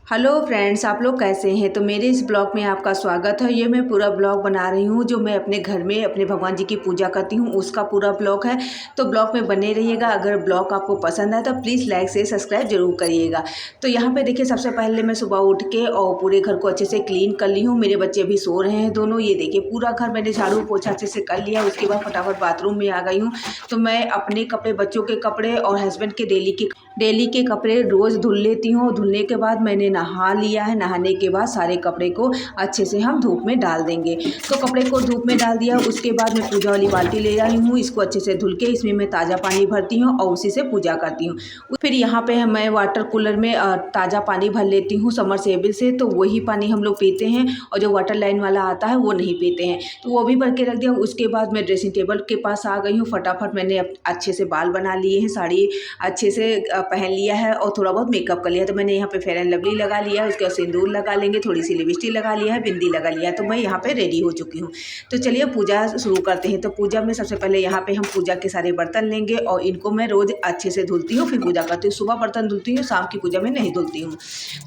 Hello friends, आप लोग कैसे हैं। तो मेरे इस ब्लॉग में आपका स्वागत है। ये मैं पूरा ब्लॉग बना रही हूँ जो मैं अपने घर में अपने भगवान जी की पूजा करती हूँ, उसका पूरा ब्लॉग है। तो ब्लॉग में बने रहिएगा। अगर ब्लॉग आपको पसंद आए तो प्लीज़ लाइक से सब्सक्राइब जरूर करिएगा। तो यहाँ पे देखिए, सबसे पहले मैं सुबह उठ के और पूरे घर को अच्छे से क्लीन कर ली हूँ। मेरे बच्चे भी सो रहे हैं दोनों। ये देखिए, पूरा घर मैंने झाड़ू पोछा अच्छे से कर लिया। उसके बाद फटाफट बाथरूम में आ गई हूँ। तो मैं अपने कपड़े, बच्चों के कपड़े और हस्बैंड के डेली के कपड़े रोज़ धुल लेती हूँ। धुलने के बाद मैंने नहा लिया है। नहाने के बाद सारे कपड़े को अच्छे से हम धूप में डाल देंगे। तो कपड़े को धूप में डाल दिया। उसके बाद मैं पूजा वाली बाल्टी ले आई हूँ। इसको अच्छे से धुल के इसमें मैं ताज़ा पानी भरती हूँ और उसी से पूजा करती हूँ। फिर यहाँ पे मैं वाटर कूलर में ताज़ा पानी भर लेती हूँ समरसेबल से। तो वही पानी हम लोग पीते हैं और जो वाटर लाइन वाला आता है वो नहीं पीते हैं। तो वो भी भर के रख दिया। उसके बाद मैं ड्रेसिंग टेबल के पास आ गई हूँ। फटाफट मैंने अच्छे से बाल बना लिए हैं, साड़ी अच्छे से पहन लिया है और थोड़ा बहुत मेकअप कर लिया। तो मैंने यहाँ पे फेयर एंड लवली लगा लिया है। उसके बाद सिंदूर लगा लेंगे, थोड़ी सी लिपस्टिक लगा लिया है, बिंदी लगा लिया है। तो मैं यहाँ पे रेडी हो चुकी हूँ। तो चलिए पूजा शुरू करते हैं। तो पूजा में सबसे पहले यहाँ पे हम पूजा के सारे बर्तन लेंगे और इनको मैं रोज़ अच्छे से धुलती हूँ, फिर पूजा करती हूँ। सुबह बर्तन धुलती हूँ, शाम की पूजा में नहीं धुलती हूँ।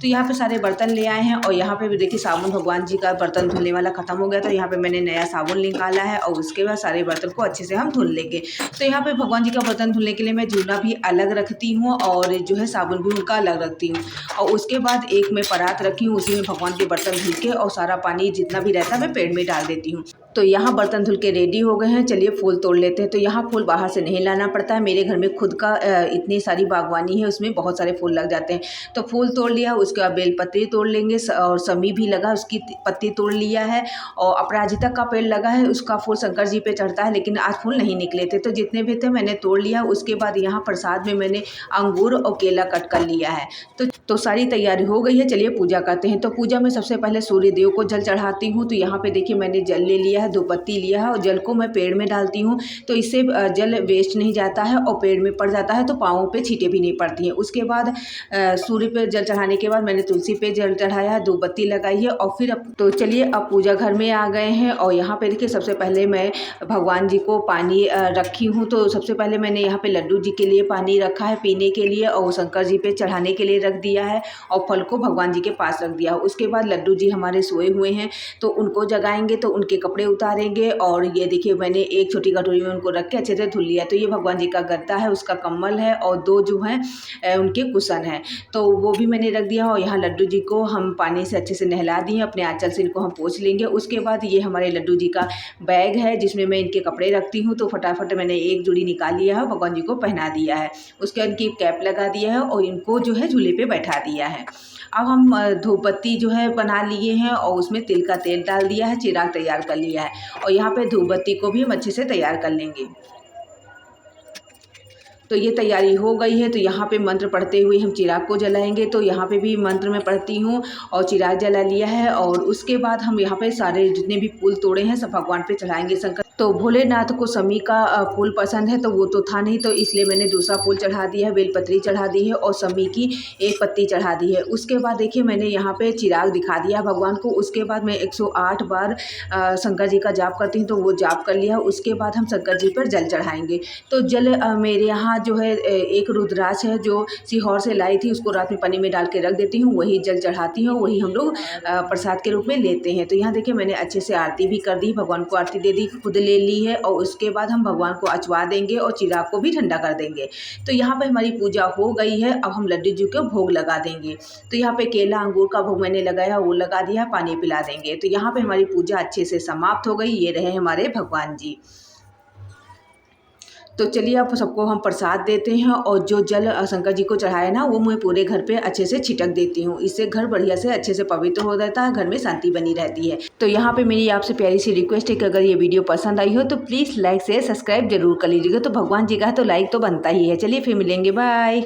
तो यहाँ पे सारे बर्तन ले आए हैं और यहाँ पे भी देखिए, साबुन भगवान जी का बर्तन धुलने वाला खत्म हो गया। तो यहाँ पे मैंने नया साबुन निकाला है और उसके बाद सारे बर्तन को अच्छे से हम धुल लेंगे। तो यहाँ पे भगवान जी का बर्तन धुलने के लिए मैं जूना भी अलग रखती हूँ और जो है साबुन भी उनका अलग रखती हूँ। और उसके बाद एक मैं परात रखी हूँ, उसी में भगवान के बर्तन धुल के और सारा पानी जितना भी रहता है मैं पेड़ में डाल देती हूँ। तो यहाँ बर्तन धुल के रेडी हो गए हैं। चलिए फूल तोड़ लेते हैं। तो यहाँ फूल बाहर से नहीं लाना पड़ता है। मेरे घर में खुद का इतनी सारी बागवानी है, उसमें बहुत सारे फूल लग जाते हैं। तो फूल तोड़ लिया। उसके बाद बेलपत्री तोड़ लेंगे और समी भी लगा, उसकी पत्ती तोड़ लिया है। और अपराजिता का पेड़ लगा है, उसका फूल शंकर जी पे चढ़ता है, लेकिन आज फूल नहीं निकले थे। तो जितने भी थे मैंने तोड़ लिया। उसके बाद यहाँ प्रसाद में मैंने अंगूर और केला कट कर लिया है। तो सारी तैयारी हो गई है। चलिए पूजा करते हैं। तो पूजा में सबसे पहले सूर्य देव को जल चढ़ाती हूँ। तो यहाँ पे देखिए, मैंने जल ले लिया है, 2 पत्ती लिया है और जल को मैं पेड़ में डालती हूँ। तो इससे जल वेस्ट नहीं जाता है और पेड़ में पड़ जाता है तो पाँवों पे छींटे भी नहीं पड़ती हैं। उसके बाद सूर्य पे जल चढ़ाने के बाद मैंने तुलसी पे जल चढ़ाया है, 2 बत्ती लगाई है और फिर तो चलिए अब पूजा घर में आ गए हैं। और यहाँ पे देखिए, सबसे पहले मैं भगवान जी को पानी रखी हूँ। तो सबसे पहले मैंने यहाँ पे लड्डू जी के लिए पानी रखा है पीने के लिए और शंकर जी पे चढ़ाने के लिए रख दिया है और फल को भगवान जी के पास रख दिया। उसके बाद लड्डू जी हमारे सोए हुए हैं तो उनको जगाएंगे, तो उनके कपड़े उतारेंगे। और ये देखिए, मैंने एक छोटी कटोरी में उनको रख के अच्छे से धुल लिया। तो ये भगवान जी का गद्दा है, उसका कम्बल है और 2 जो हैं उनके कुशन हैं, तो वो भी मैंने रख दिया। और यहाँ लड्डू जी को हम पानी से अच्छे से नहला दिए, अपने आंचल से इनको हम पोंछ लेंगे। उसके बाद ये हमारे लड्डू जी का बैग है जिसमें मैं इनके कपड़े रखती हूँ। तो फटाफट मैंने एक जोड़ी निकाल लिया है, भगवान जी को पहना दिया है। उसके बाद इनकी कैप लगा दिया है और इनको जो है झूले पे बैठा दिया है। अब हम धूप बत्ती जो है बना लिए हैं और उसमें तिल का तेल डाल दिया है, चिराग तैयार कर लिया है और यहाँ पे धूप बत्ती को भी हम अच्छे से तैयार कर लेंगे। तो ये तैयारी हो गई है। तो यहाँ पे मंत्र पढ़ते हुए हम चिराग को जलाएंगे। तो यहाँ पे भी मंत्र मैं पढ़ती हूँ और चिराग जला लिया है। और उसके बाद हम यहाँ पे सारे जितने भी फूल तोड़े हैं सब भगवान पे चढ़ाएंगे। शंकर तो भोलेनाथ को समी का फूल पसंद है, तो वो तो था नहीं, तो इसलिए मैंने दूसरा फूल चढ़ा दिया है, बेलपत्री चढ़ा दी है और समी की एक पत्ती चढ़ा दी है। उसके बाद देखिए, मैंने यहाँ पे चिराग दिखा दिया भगवान को। उसके बाद मैं 108 बार शंकर जी का जाप करती हूँ, तो वो जाप कर लिया। उसके बाद हम शंकर जी पर जल चढ़ाएंगे। तो जल मेरे यहाँ जो है एक रुद्राक्ष है जो सीहोर से लाई थी, उसको रात में पानी में डाल के रख देती हूँ, वही जल चढ़ाती हूँ, वही हम लोग प्रसाद के रूप में लेते हैं। तो यहाँ देखिए, मैंने अच्छे से आरती भी कर दी, भगवान को आरती दे दी, खुद ले ली है। और उसके बाद हम भगवान को अचवा देंगे और चिराग को भी ठंडा कर देंगे। तो यहाँ पे हमारी पूजा हो गई है। अब हम लड्डू जी को भोग लगा देंगे। तो यहाँ पे केला अंगूर का भोग मैंने लगाया, वो लगा दिया, पानी पिला देंगे। तो यहाँ पे हमारी पूजा अच्छे से समाप्त हो गई। ये रहे हमारे भगवान जी। तो चलिए अब सबको हम प्रसाद देते हैं और जो जल शंकर जी को चढ़ाया ना, वो मैं पूरे घर पे अच्छे से छिटक देती हूँ। इससे घर बढ़िया से अच्छे से पवित्र हो जाता है, घर में शांति बनी रहती है। तो यहाँ पे मेरी आपसे प्यारी सी रिक्वेस्ट है कि अगर ये वीडियो पसंद आई हो तो प्लीज़ लाइक से सब्सक्राइब जरूर कर लीजिएगा। तो भगवान जी का है तो लाइक तो बनता ही है। चलिए फिर मिलेंगे, बाय।